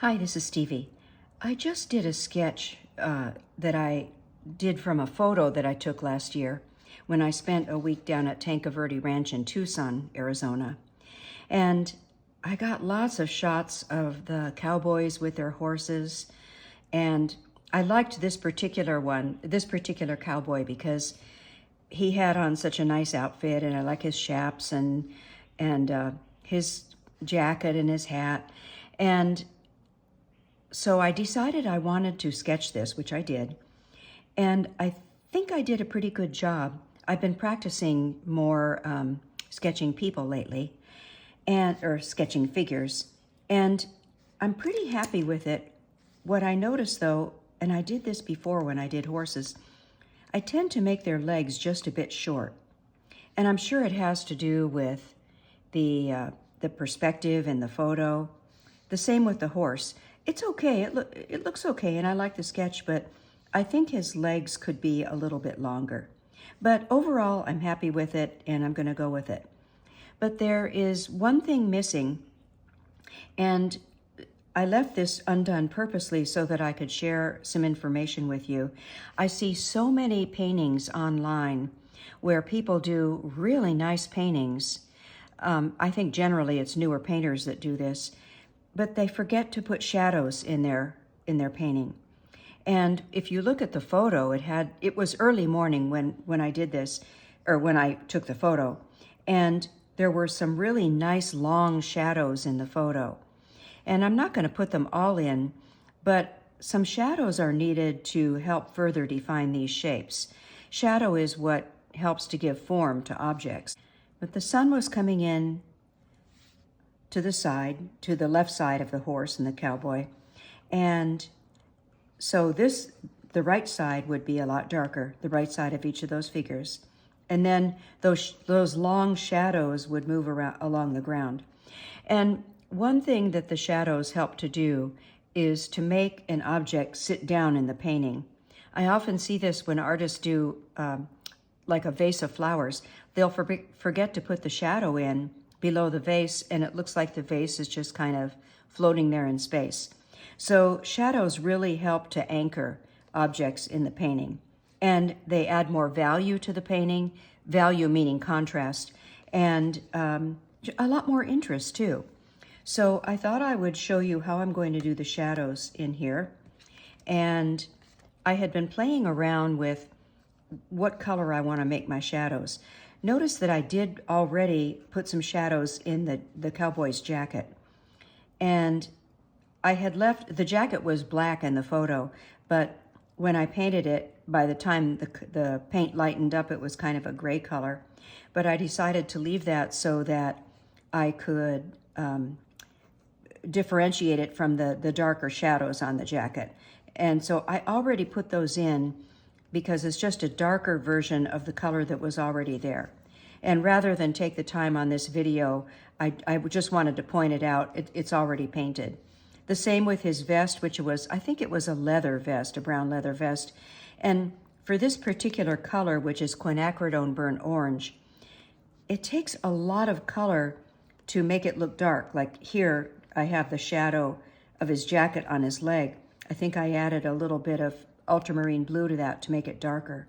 Hi, this is Stevie. I just did a sketch that I did from a photo that I took last year when I spent a week down at Tanca Verde Ranch in Tucson, Arizona. And I got lots of shots of the cowboys with their horses. And I liked this particular cowboy, because he had on such a nice outfit, and I like his chaps and his jacket and his hat. And so I decided I wanted to sketch this, which I did, and I think I did a pretty good job. I've been practicing more sketching people lately, or sketching figures, and I'm pretty happy with it. What I noticed though, and I did this before when I did horses, I tend to make their legs just a bit short, and I'm sure it has to do with the perspective in the photo. The same with the horse. It's okay, it looks okay, and I like the sketch, but I think his legs could be a little bit longer. But overall, I'm happy with it, and I'm gonna go with it. But there is one thing missing, and I left this undone purposely so that I could share some information with you. I see so many paintings online where people do really nice paintings. I think generally it's newer painters that do this, but they forget to put shadows in their painting. And if you look at the photo, it was early morning when I did this, or when I took the photo, and there were some really nice long shadows in the photo. And I'm not going to put them all in, but some shadows are needed to help further define these shapes. Shadow is what helps to give form to objects. But the sun was coming in to the left side of the horse and the cowboy. And so the right side would be a lot darker, the right side of each of those figures. And then those long shadows would move around along the ground. And one thing that the shadows help to do is to make an object sit down in the painting. I often see this when artists do like a vase of flowers. They'll forget to put the shadow in below the vase, and it looks like the vase is just kind of floating there in space. So shadows really help to anchor objects in the painting, and they add more value to the painting, value meaning contrast, and a lot more interest too. So I thought I would show you how I'm going to do the shadows in here. And I had been playing around with what color I want to make my shadows. Notice that I did already put some shadows in the cowboy's jacket. And I had the jacket was black in the photo, but when I painted it, by the time the paint lightened up, it was kind of a gray color. But I decided to leave that so that I could differentiate it from the darker shadows on the jacket. And so I already put those in because it's just a darker version of the color that was already there. And rather than take the time on this video, I just wanted to point it out. It's already painted. The same with his vest, which was, I think it was a leather vest, a brown leather vest. And for this particular color, which is quinacridone burnt orange, it takes a lot of color to make it look dark. Like here, I have the shadow of his jacket on his leg. I think I added a little bit of ultramarine blue to that to make it darker.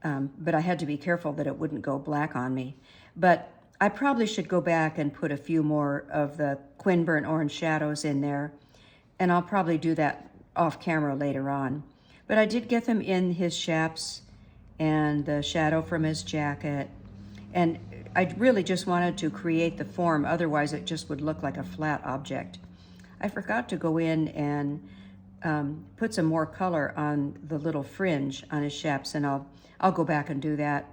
But I had to be careful that it wouldn't go black on me. But I probably should go back and put a few more of the quin burnt orange shadows in there. And I'll probably do that off camera later on. But I did get them in his chaps and the shadow from his jacket. And I really just wanted to create the form, otherwise it just would look like a flat object. I forgot to go in and put some more color on the little fringe on his chaps, and I'll go back and do that.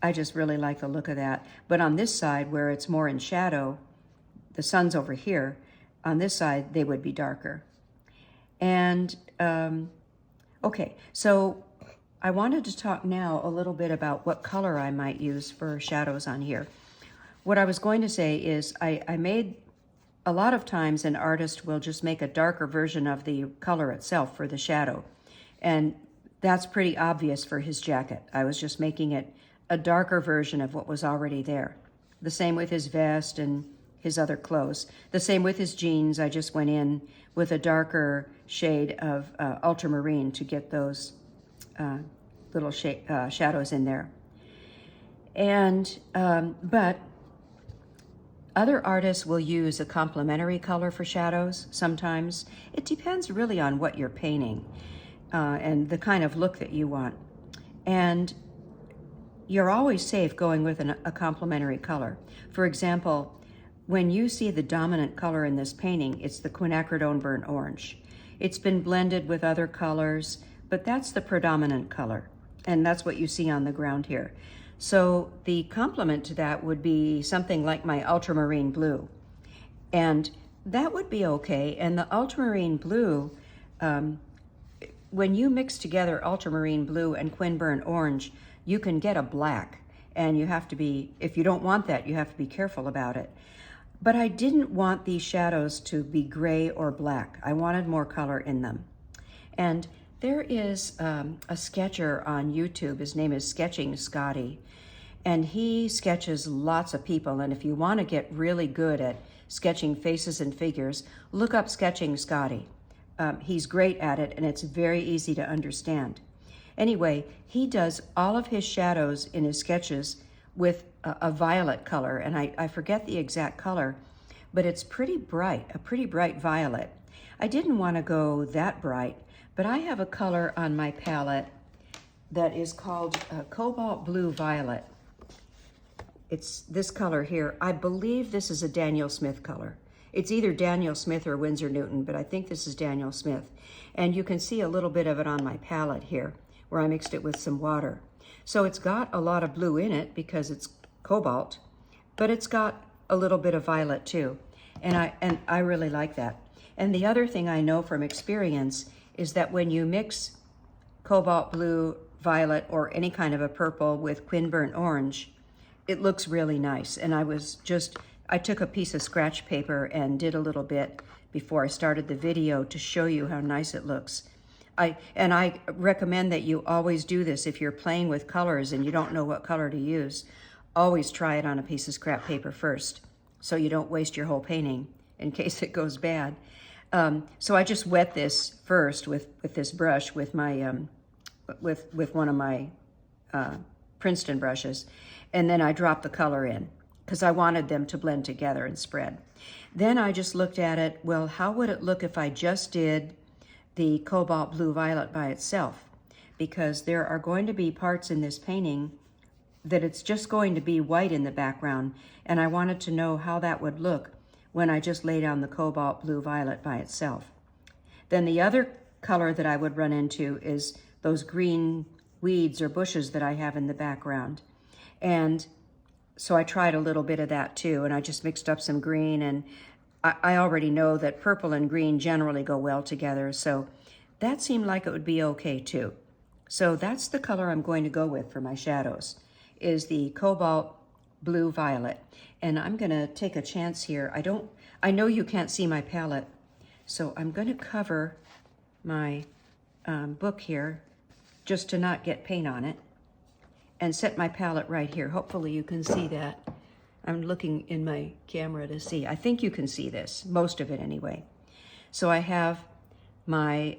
I just really like the look of that. But on this side, where it's more in shadow, the sun's over here, on this side, they would be darker. And, okay, so I wanted to talk now a little bit about what color I might use for shadows on here. What I was going to say is I made, a lot of times an artist will just make a darker version of the color itself for the shadow. And that's pretty obvious for his jacket. I was just making it a darker version of what was already there. The same with his vest and his other clothes. The same with his jeans. I just went in with a darker shade of ultramarine to get those little shadows in there. And, but other artists will use a complementary color for shadows sometimes. It depends really on what you're painting and the kind of look that you want. And you're always safe going with a complementary color. For example, when you see the dominant color in this painting, it's the quinacridone burnt orange. It's been blended with other colors, but that's the predominant color. And that's what you see on the ground here. So the complement to that would be something like my ultramarine blue. And that would be okay. And the ultramarine blue, when you mix together ultramarine blue and quin burnt orange, you can get a black. And you have to be, if you don't want that, you have to be careful about it. But I didn't want these shadows to be gray or black. I wanted more color in them. And there is a sketcher on YouTube. His name is Sketching Scotty. And he sketches lots of people. And if you want to get really good at sketching faces and figures, look up Sketching Scotty. He's great at it, and it's very easy to understand. Anyway, he does all of his shadows in his sketches with a violet color, and I forget the exact color, but it's pretty bright, a pretty bright violet. I didn't want to go that bright, but I have a color on my palette that is called Cobalt Blue Violet. It's this color here. I believe this is a Daniel Smith color. It's either Daniel Smith or Winsor Newton, but I think this is Daniel Smith. And you can see a little bit of it on my palette here, where I mixed it with some water. So it's got a lot of blue in it because it's cobalt, but it's got a little bit of violet too. And I really like that. And the other thing I know from experience is that when you mix cobalt blue, violet, or any kind of a purple with quin burnt orange, it looks really nice. And I took a piece of scratch paper and did a little bit before I started the video to show you how nice it looks. I recommend that you always do this if you're playing with colors and you don't know what color to use. Always try it on a piece of scrap paper first, so you don't waste your whole painting in case it goes bad. So I just wet this first with this brush, with my with one of my Princeton brushes, and then I dropped the color in because I wanted them to blend together and spread. Then I just looked at it. Well, how would it look if I just did the cobalt blue violet by itself? Because there are going to be parts in this painting that it's just going to be white in the background, and I wanted to know how that would look when I just lay down the cobalt blue violet by itself. Then the other color that I would run into is those green weeds or bushes that I have in the background. And so I tried a little bit of that too, and I just mixed up some green, and I already know that purple and green generally go well together, so that seemed like it would be okay too. So that's the color I'm going to go with for my shadows, is the cobalt blue violet. And I'm gonna take a chance here. I know you can't see my palette, so I'm gonna cover my book here just to not get paint on it, and set my palette right here. Hopefully you can see that. I'm looking in my camera to see. I think you can see this, most of it anyway. So I have my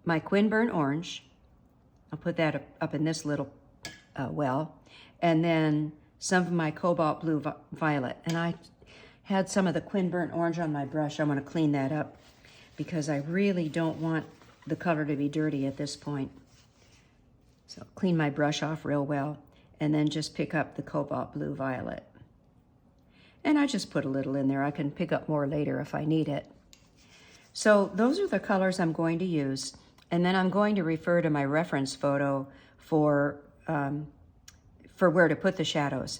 my quin burnt orange. I'll put that up in this little well, and then some of my cobalt blue violet. And I had some of the quin burnt orange on my brush. I want to clean that up because I really don't want the color to be dirty at this point. So clean my brush off real well, and then just pick up the cobalt blue violet. And I just put a little in there. I can pick up more later if I need it. So those are the colors I'm going to use, and then I'm going to refer to my reference photo for where to put the shadows.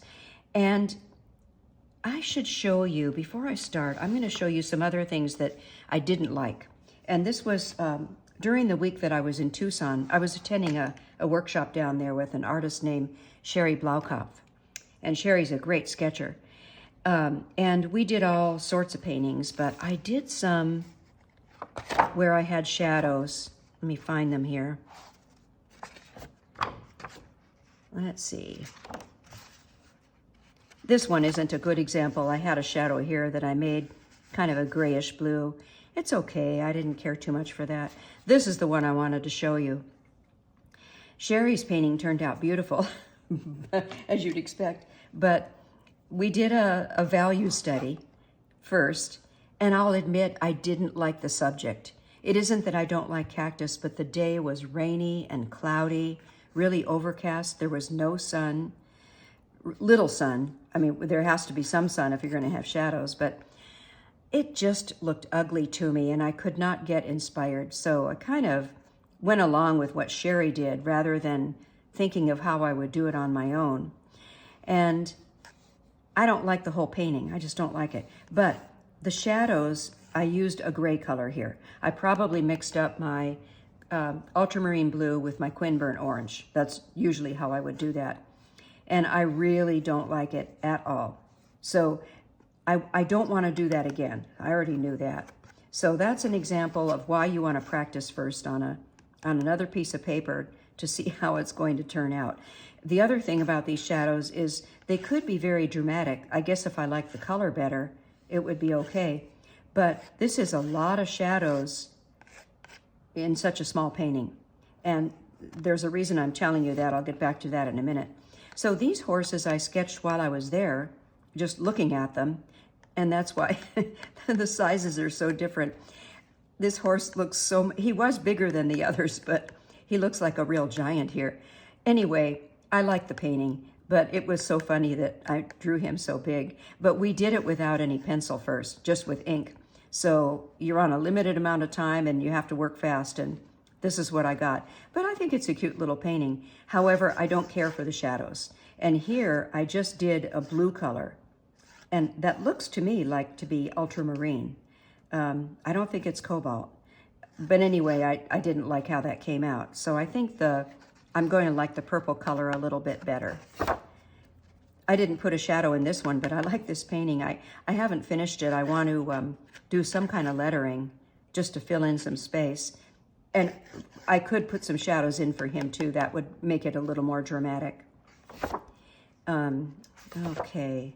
And I should show you, before I start, I'm going to show you some other things that I didn't like. And this was during the week that I was in Tucson. I was attending a workshop down there with an artist named Sherry Blaukopf. And Sherry's a great sketcher. And we did all sorts of paintings, but I did some where I had shadows. Let me find them here. Let's see. This one isn't a good example. I had a shadow here that I made kind of a grayish blue. It's okay, I didn't care too much for that. This is the one I wanted to show you. Sherry's painting turned out beautiful, as you'd expect, but we did a value study first, and I'll admit I didn't like the subject. It isn't that I don't like cactus, but the day was rainy and cloudy, really overcast. There was no sun, little sun. I mean, there has to be some sun if you're going to have shadows, but it just looked ugly to me, and I could not get inspired. So I kind of went along with what Sherry did rather than thinking of how I would do it on my own. And I don't like the whole painting. I just don't like it. But the shadows, I used a gray color here. I probably mixed up my ultramarine blue with my Quin burnt orange. That's usually how I would do that. And I really don't like it at all. So I don't want to do that again. I already knew that. So that's an example of why you want to practice first on another piece of paper to see how it's going to turn out. The other thing about these shadows is they could be very dramatic. I guess if I like the color better, it would be okay. But this is a lot of shadows in such a small painting. And there's a reason I'm telling you that. I'll get back to that in a minute. So these horses I sketched while I was there, just looking at them, and that's why the sizes are so different. This horse looks he was bigger than the others, but he looks like a real giant here. Anyway, I like the painting, but it was so funny that I drew him so big. But we did it without any pencil first, just with ink. So you're on a limited amount of time and you have to work fast, and this is what I got. But I think it's a cute little painting. However, I don't care for the shadows. And here I just did a blue color, and that looks to me like to be ultramarine. I don't think it's cobalt. But anyway, I didn't like how that came out. So I think I'm going to like the purple color a little bit better. I didn't put a shadow in this one, but I like this painting. I haven't finished it. I want to do some kind of lettering just to fill in some space. And I could put some shadows in for him too. That would make it a little more dramatic. Okay.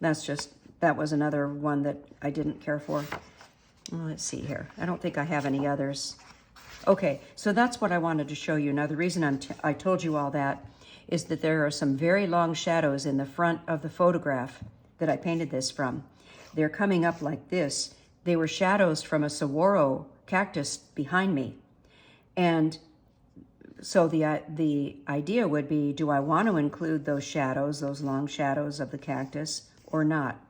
That was another one that I didn't care for. Well, let's see here. I don't think I have any others. Okay, so that's what I wanted to show you. Now, the reason I told you all that is that there are some very long shadows in the front of the photograph that I painted this from. They're coming up like this. They were shadows from a saguaro cactus behind me. And so the idea would be, do I want to include those shadows, those long shadows of the cactus, or not?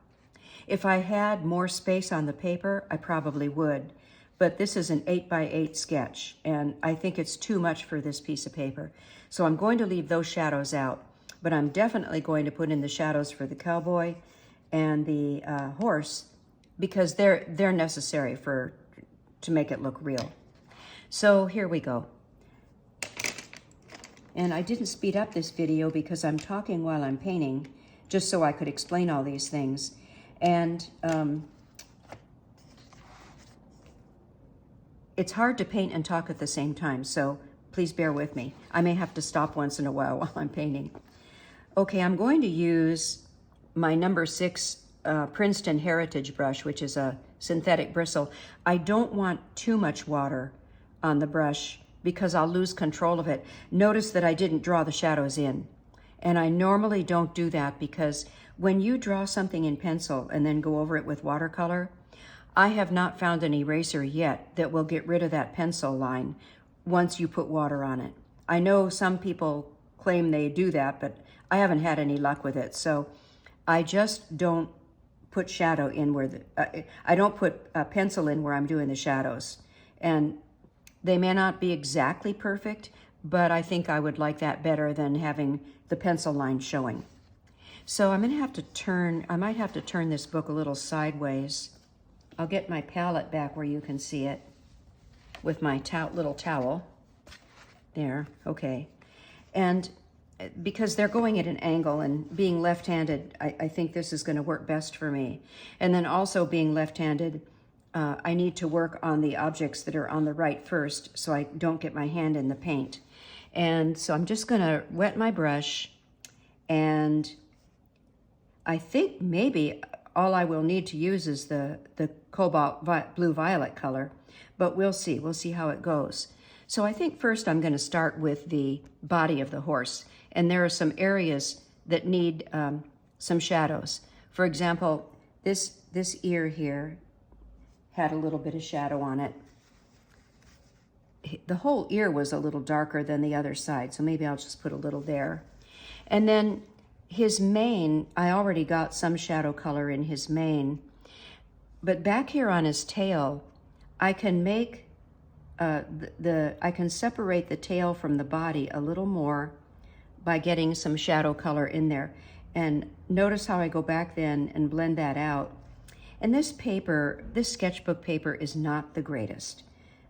If I had more space on the paper, I probably would. But this is an 8x8 sketch, and I think it's too much for this piece of paper. So I'm going to leave those shadows out, but I'm definitely going to put in the shadows for the cowboy and the horse, because they're necessary to make it look real. So here we go. And I didn't speed up this video because I'm talking while I'm painting, just so I could explain all these things. And it's hard to paint and talk at the same time, so please bear with me. I may have to stop once in a while I'm painting. Okay, I'm going to use my number 6 Princeton Heritage brush, which is a synthetic bristle. I don't want too much water on the brush because I'll lose control of it. Notice that I didn't draw the shadows in. And I normally don't do that because when you draw something in pencil and then go over it with watercolor, I have not found an eraser yet that will get rid of that pencil line once you put water on it. I know some people claim they do that, but I haven't had any luck with it. So I just don't put shadow in where I don't put a pencil in where I'm doing the shadows. And they may not be exactly perfect, but I think I would like that better than having the pencil line showing. So I might have to turn this book a little sideways. I'll get my palette back where you can see it with my little towel. There, okay. And because they're going at an angle, and being left-handed, I think this is going to work best for me. And then also being left-handed, I need to work on the objects that are on the right first so I don't get my hand in the paint. And so I'm just going to wet my brush, and I think maybe all I will need to use is the cobalt blue-violet color, but we'll see. We'll see how it goes. So I think first I'm going to start with the body of the horse, and there are some areas that need some shadows. For example, this ear here had a little bit of shadow on it. The whole ear was a little darker than the other side, so maybe I'll just put a little there. And then his mane, I already got some shadow color in his mane, but back here on his tail, I can make I can separate the tail from the body a little more by getting some shadow color in there. And notice how I go back then and blend that out. And this paper, this sketchbook paper, is not the greatest.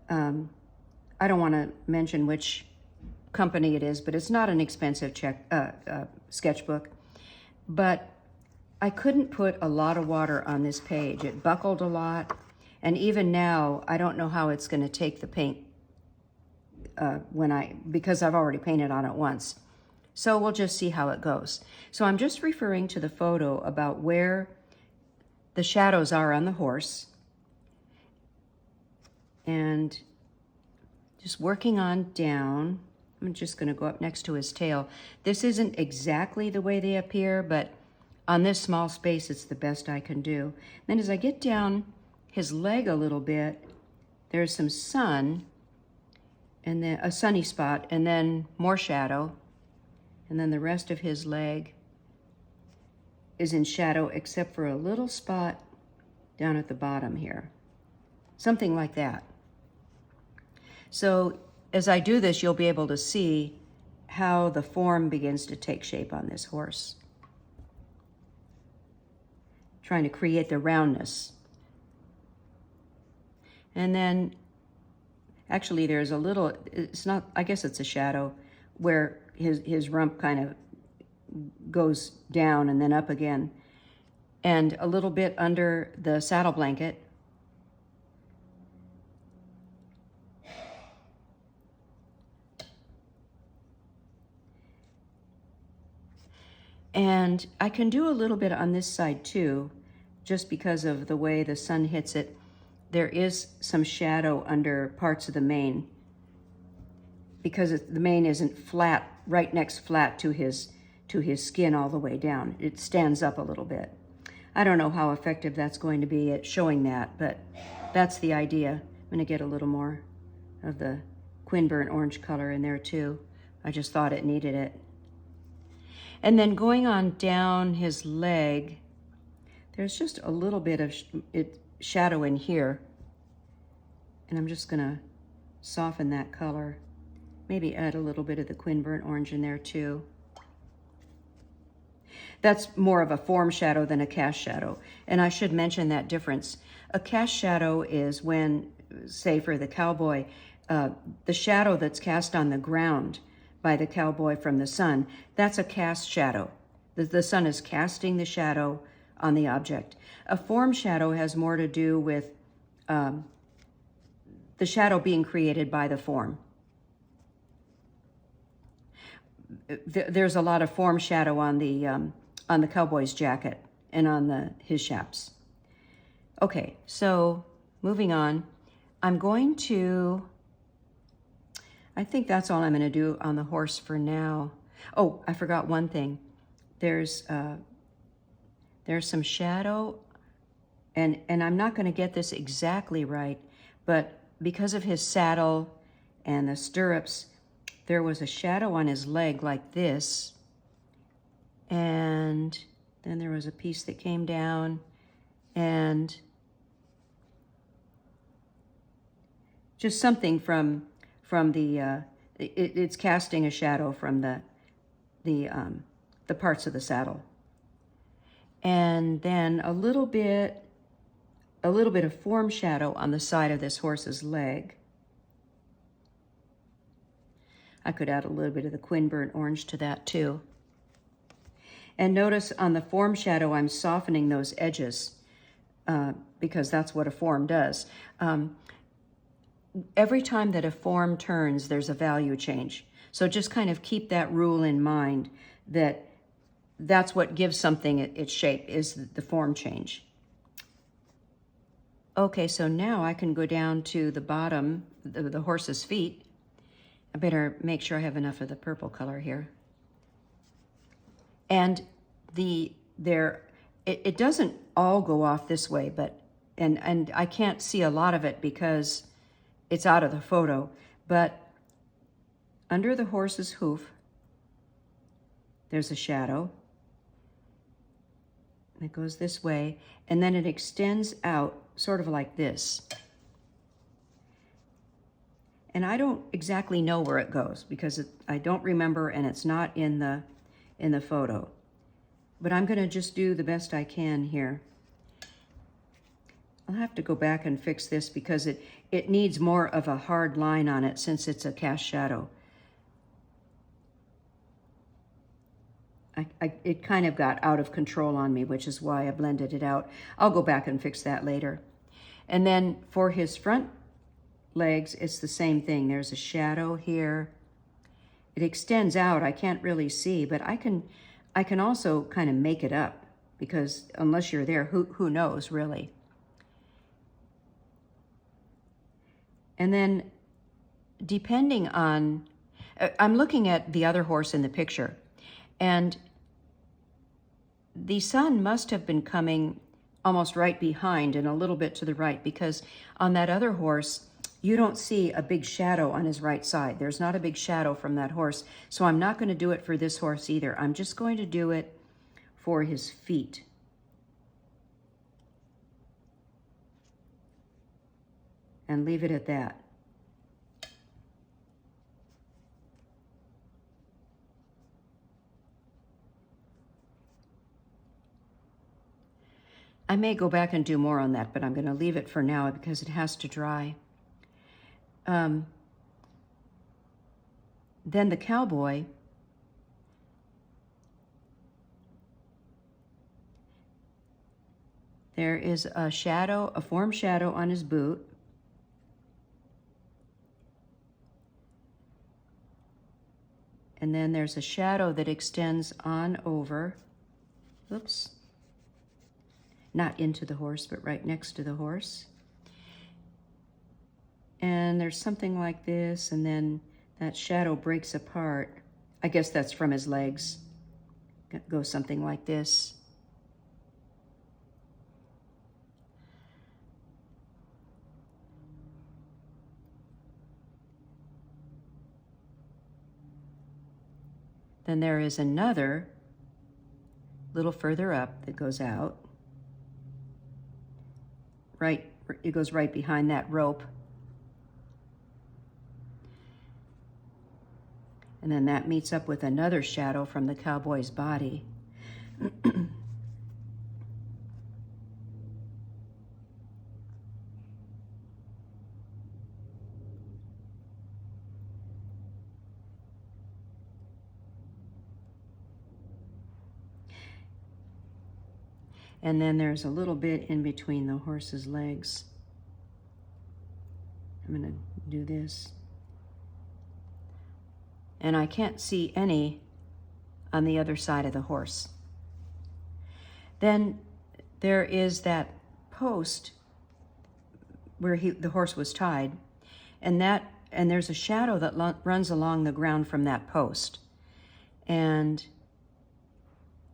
I don't want to mention which company it is, but it's not an expensive sketchbook. But I couldn't put a lot of water on this page. It buckled a lot. And even now, I don't know how it's going to take the paint because I've already painted on it once. So we'll just see how it goes. So I'm just referring to the photo about where the shadows are on the horse, and just working on down. I'm just going to go up next to his tail. This isn't exactly the way they appear, but on this small space, it's the best I can do. Then as I get down his leg a little bit, there's some sun, and then a sunny spot, and then more shadow, and then the rest of his leg is in shadow except for a little spot down at the bottom here. Something like that. So as I do this, you'll be able to see how the form begins to take shape on this horse. Trying to create the roundness. And then, actually there's a little, it's not, I guess it's a shadow, where his rump kind of goes down and then up again. And a little bit under the saddle blanket. And I can do a little bit on this side too, just because of the way the sun hits it. There is some shadow under parts of the mane because the mane isn't flat, right next flat to his skin all the way down. It stands up a little bit. I don't know how effective that's going to be at showing that, but that's the idea. I'm going to get a little more of the quin burnt orange color in there too. I just thought it needed it. And then going on down his leg, there's just a little bit of shadow in here. And I'm just gonna soften that color. Maybe add a little bit of the quin burnt orange in there too. That's more of a form shadow than a cast shadow. And I should mention that difference. A cast shadow is when, say for the cowboy, the shadow that's cast on the ground by the cowboy from the sun, that's a cast shadow. The sun is casting the shadow on the object. A form shadow has more to do with the shadow being created by the form. There's a lot of form shadow on the cowboy's jacket and on his chaps. Okay, so moving on, I think that's all I'm going to do on the horse for now. Oh, I forgot one thing. There's some shadow, and I'm not going to get this exactly right, but because of his saddle and the stirrups, there was a shadow on his leg like this, and then there was a piece that came down, and just something from the it's casting a shadow from the parts of the saddle. And then a little bit of form shadow on the side of this horse's leg. I could add a little bit of the quin burnt orange to that too. And notice on the form shadow, I'm softening those edges because that's what a form does. Every time that a form turns, there's a value change. So just kind of keep that rule in mind, that that's what gives something its shape, is the form change. Okay, so now I can go down to the bottom, the horse's feet. I better make sure I have enough of the purple color here. And it doesn't all go off this way, but and I can't see a lot of it because it's out of the photo, but under the horse's hoof, there's a shadow. It goes this way, and then it extends out sort of like this. And I don't exactly know where it goes because I don't remember, and it's not in the photo. But I'm going to just do the best I can here. I'll have to go back and fix this because it needs more of a hard line on it since it's a cast shadow. It kind of got out of control on me, which is why I blended it out. I'll go back and fix that later. And then for his front legs, it's the same thing. There's a shadow here. It extends out. I can't really see, but I can also kind of make it up because unless you're there, who knows really? And then depending on, I'm looking at the other horse in the picture, and the sun must have been coming almost right behind and a little bit to the right, because on that other horse, you don't see a big shadow on his right side. There's not a big shadow from that horse. So I'm not going to do it for this horse either. I'm just going to do it for his feet. And leave it at that. I may go back and do more on that, but I'm going to leave it for now because it has to dry. Then the cowboy, there is a shadow, a form shadow on his boot. And then there's a shadow that extends on over, oops, not into the horse, but right next to the horse. And there's something like this, and then that shadow breaks apart. I guess that's from his legs. It goes something like this. Then there is another little further up that goes out. Right, it goes right behind that rope. And then that meets up with another shadow from the cowboy's body. And then there's a little bit in between the horse's legs. I'm going to do this. And I can't see any on the other side of the horse. Then there is that post where the horse was tied, and there's a shadow that runs along the ground from that post. And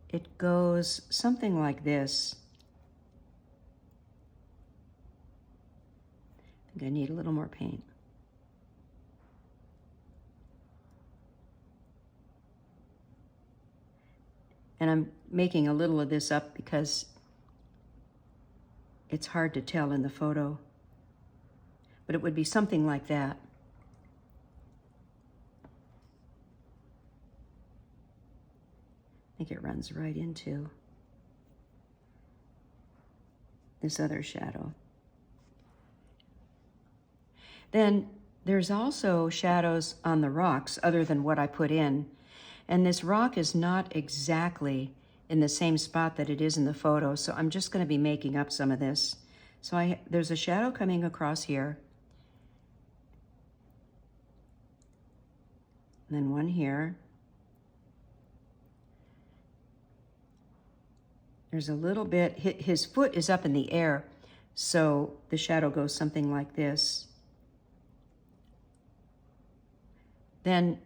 it goes something like this. I think I need a little more paint. And I'm making a little of this up because it's hard to tell in the photo. But it would be something like that. I think it runs right into this other shadow. Then there's also shadows on the rocks other than what I put in. And this rock is not exactly in the same spot that it is in the photo, so I'm just going to be making up some of this. So there's a shadow coming across here. And then one here. There's a little bit, his foot is up in the air, so the shadow goes something like this. Then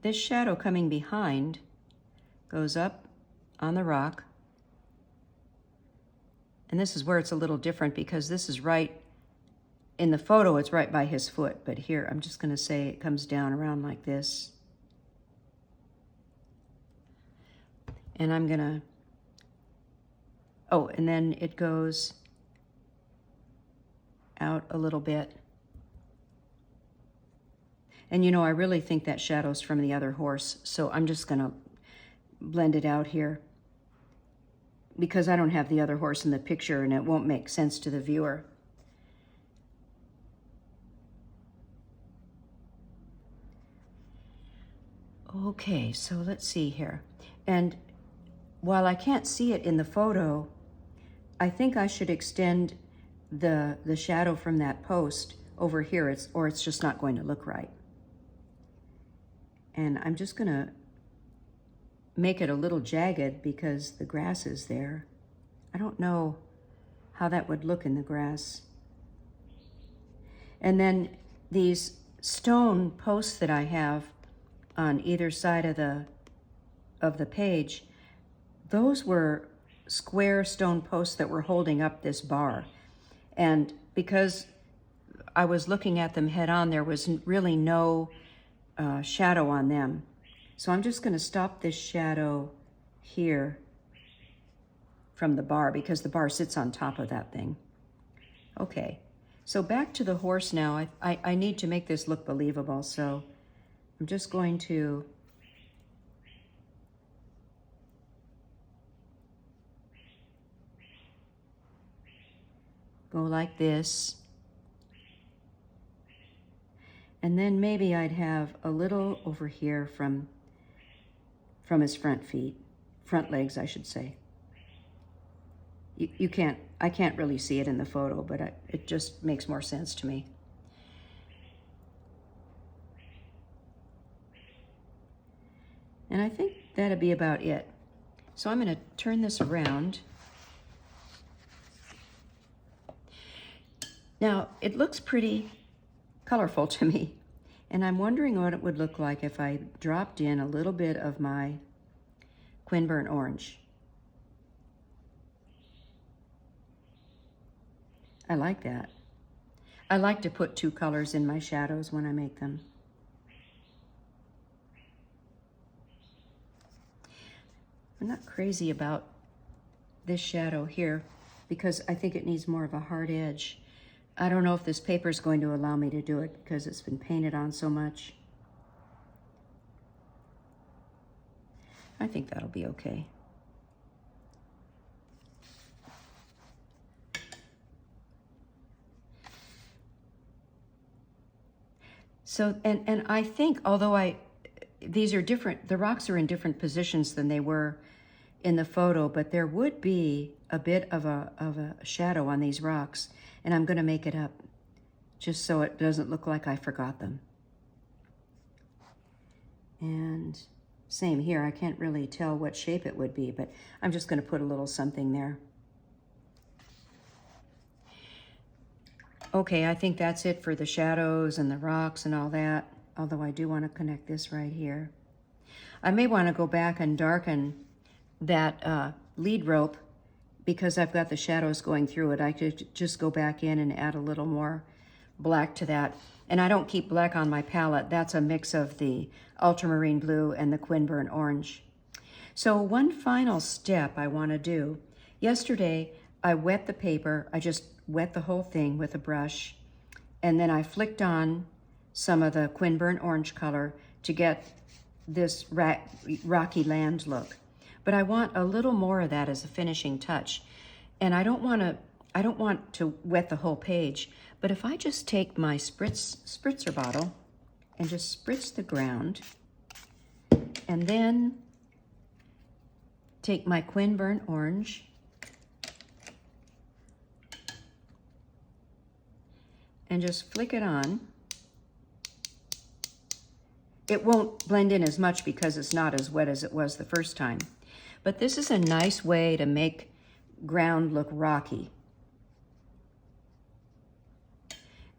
this shadow coming behind goes up on the rock. And this is where it's a little different because this is right, in the photo it's right by his foot, but here I'm just gonna say it comes down around like this. And I'm gonna, oh, and then it goes out a little bit. And you know, I really think that shadow's from the other horse, so I'm just gonna blend it out here because I don't have the other horse in the picture and it won't make sense to the viewer. Okay, so let's see here. And while I can't see it in the photo, I think I should extend the shadow from that post over here, or it's just not going to look right. And I'm just gonna make it a little jagged because the grass is there. I don't know how that would look in the grass. And then these stone posts that I have on either side of the page, those were square stone posts that were holding up this bar. And because I was looking at them head on, there was really no shadow on them. So I'm just going to stop this shadow here from the bar because the bar sits on top of that thing. Okay, so back to the horse now. I need to make this look believable, so I'm just going to go like this. And then maybe I'd have a little over here from his front legs, I should say. I can't really see it in the photo, but it just makes more sense to me. And I think that'd be about it. So I'm gonna turn this around. Now, it looks pretty colorful to me, and I'm wondering what it would look like if I dropped in a little bit of my Quinburn orange. I like that. I like to put two colors in my shadows when I make them. I'm not crazy about this shadow here because I think it needs more of a hard edge. I don't know if this paper is going to allow me to do it because it's been painted on so much. I think that'll be okay. So, and I think, although these are different, the rocks are in different positions than they were in the photo, but there would be a bit of a shadow on these rocks, and I'm gonna make it up just so it doesn't look like I forgot them. And same here, I can't really tell what shape it would be, but I'm just gonna put a little something there. Okay, I think that's it for the shadows and the rocks and all that, although I do want to connect this right here. I may want to go back and darken that lead rope because I've got the shadows going through it. I could just go back in and add a little more black to that. And I don't keep black on my palette. That's a mix of the ultramarine blue and the Quinburn orange. So one final step I want to do. Yesterday, I wet the paper. I just wet the whole thing with a brush, and then I flicked on some of the Quinburn orange color to get this rocky land look. But I want a little more of that as a finishing touch. And I don't want to wet the whole page, but if I just take my spritzer bottle and just spritz the ground, and then take my Quinburn orange and just flick it on. It won't blend in as much because it's not as wet as it was the first time. But this is a nice way to make ground look rocky.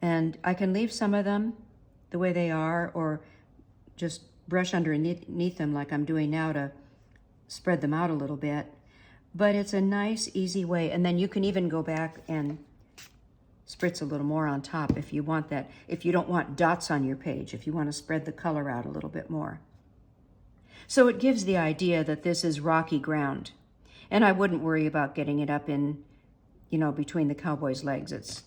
And I can leave some of them the way they are, or just brush underneath them like I'm doing now to spread them out a little bit. But it's a nice, easy way. And then you can even go back and spritz a little more on top if you want that. If you don't want dots on your page, if you want to spread the color out a little bit more. So it gives the idea that this is rocky ground. And I wouldn't worry about getting it up in, between the cowboy's legs. It's,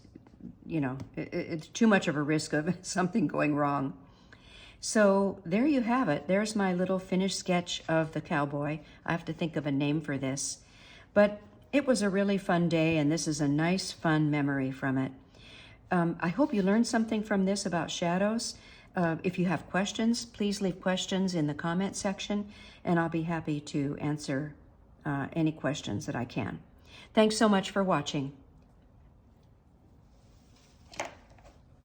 it's too much of a risk of something going wrong. So there you have it. There's my little finished sketch of the cowboy. I have to think of a name for this. But it was a really fun day, and this is a nice, fun memory from it. I hope you learned something from this about shadows. If you have questions, please leave questions in the comment section, and I'll be happy to answer any questions that I can. Thanks so much for watching.